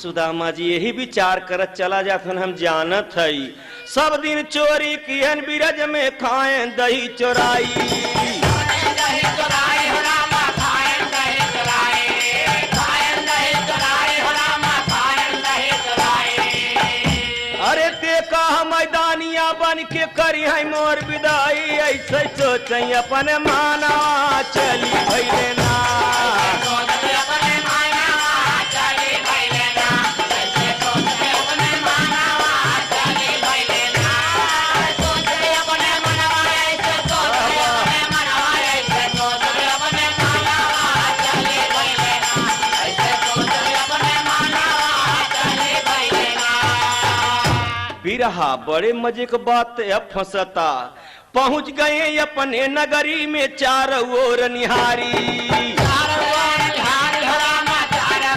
सुदामा जी यही विचार करत चला जाथन हम जानत हई सब दिन चोरी किहन बिरज में खाएं दही चोराई। अरे ते कहा मैदानिया बन के करी है मोर विदाई ऐसे सोच अपन माना चली भैले ना। बिरहा बड़े मजे की बात अब फंसता पहुंच गए अपने नगरी में चारों ओर निहारी।